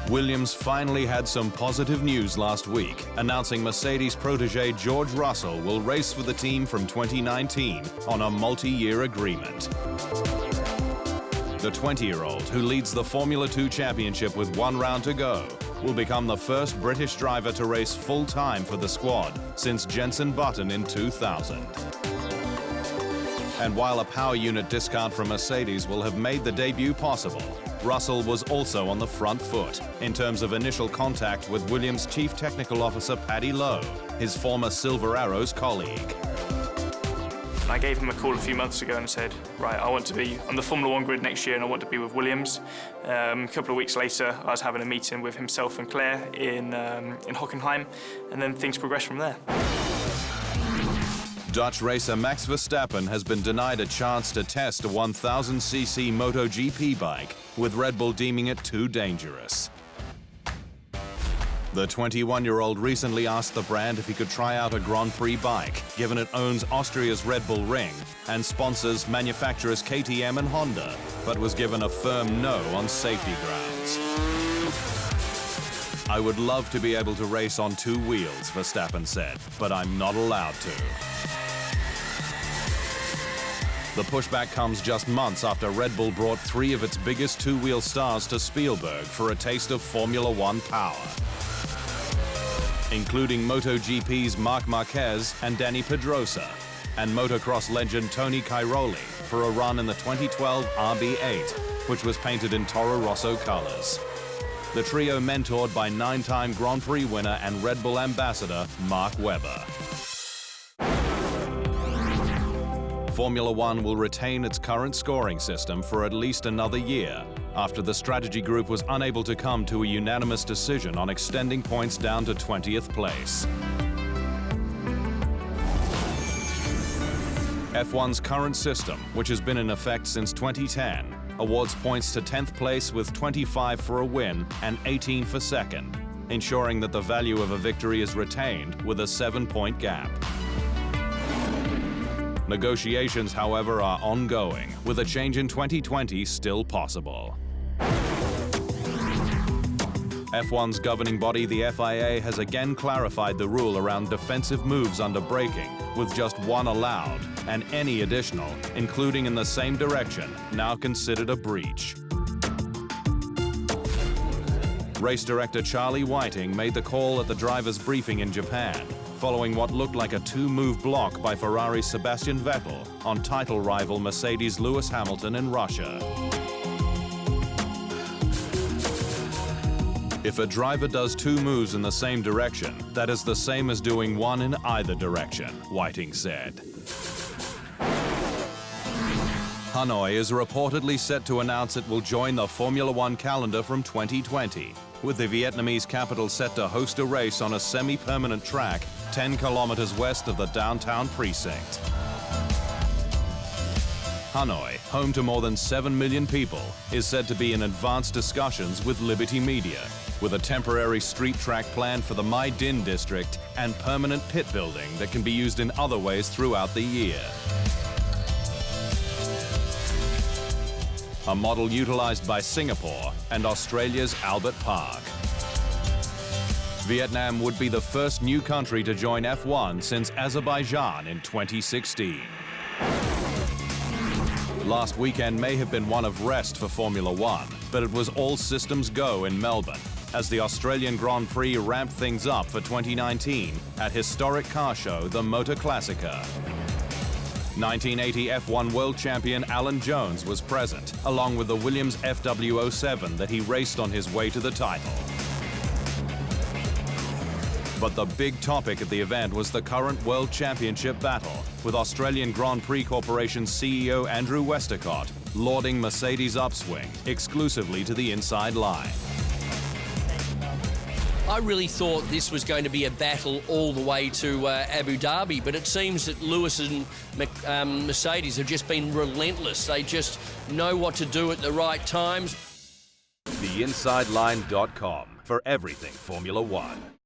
Williams finally had some positive news last week, announcing Mercedes protege George Russell will race for the team from 2019 on a multi-year agreement. The 20-year-old, who leads the Formula 2 Championship with 1 round to go, will become the first British driver to race full-time for the squad since Jenson Button in 2000. And while a power unit discount from Mercedes will have made the debut possible, Russell was also on the front foot in terms of initial contact with Williams' Chief Technical Officer Paddy Lowe, his former Silver Arrows colleague. I gave him a call a few months ago and said, right, I want to be on the Formula 1 grid next year and I want to be with Williams. A couple of weeks later, I was having a meeting with himself and Claire in Hockenheim, and then things progressed from there. Dutch racer Max Verstappen has been denied a chance to test a 1000cc MotoGP bike, with Red Bull deeming it too dangerous. The 21-year-old recently asked the brand if he could try out a Grand Prix bike, given it owns Austria's Red Bull Ring and sponsors manufacturers KTM and Honda, but was given a firm no on safety grounds. "I would love to be able to race on 2 wheels," Verstappen said, "but I'm not allowed to." The pushback comes just months after Red Bull brought 3 of its biggest 2-wheel stars to Spielberg for a taste of Formula 1 power, including MotoGP's Marc Marquez and Dani Pedrosa, and motocross legend Tony Cairoli for a run in the 2012 RB8, which was painted in Toro Rosso colors. The trio mentored by 9-time Grand Prix winner and Red Bull ambassador Mark Webber. Formula 1 will retain its current scoring system for at least another year, after the strategy group was unable to come to a unanimous decision on extending points down to 20th place. F1's current system, which has been in effect since 2010, awards points to 10th place with 25 for a win and 18 for second, ensuring that the value of a victory is retained with a 7-point gap. Negotiations, however, are ongoing, with a change in 2020 still possible. F1's governing body, the FIA, has again clarified the rule around defensive moves under braking, with just 1 allowed, and any additional, including in the same direction, now considered a breach. Race director Charlie Whiting made the call at the driver's briefing in Japan, following what looked like a 2-move block by Ferrari's Sebastian Vettel on title rival Mercedes' Lewis Hamilton in Russia. If a driver does 2 moves in the same direction, that is the same as doing 1 in either direction, Whiting said. Hanoi is reportedly set to announce it will join the Formula 1 calendar from 2020, with the Vietnamese capital set to host a race on a semi-permanent track 10 kilometers west of the downtown precinct. Hanoi, home to more than 7 million people, is said to be in advanced discussions with Liberty Media, with a temporary street track planned for the Mai Dinh district and permanent pit building that can be used in other ways throughout the year. A model utilized by Singapore and Australia's Albert Park. Vietnam would be the first new country to join F1 since Azerbaijan in 2016. Last weekend may have been one of rest for Formula 1, but it was all systems go in Melbourne, as the Australian Grand Prix ramped things up for 2019 at historic car show the Motorclassica. 1980 F1 world champion Alan Jones was present, along with the Williams FW07 that he raced on his way to the title. But the big topic at the event was the current World Championship battle, with Australian Grand Prix Corporation CEO Andrew Westacott lauding Mercedes' upswing exclusively to the inside line. I really thought this was going to be a battle all the way to Abu Dhabi, but it seems that Lewis and Mercedes have just been relentless. They just know what to do at the right times. TheInsideLine.com for everything Formula 1.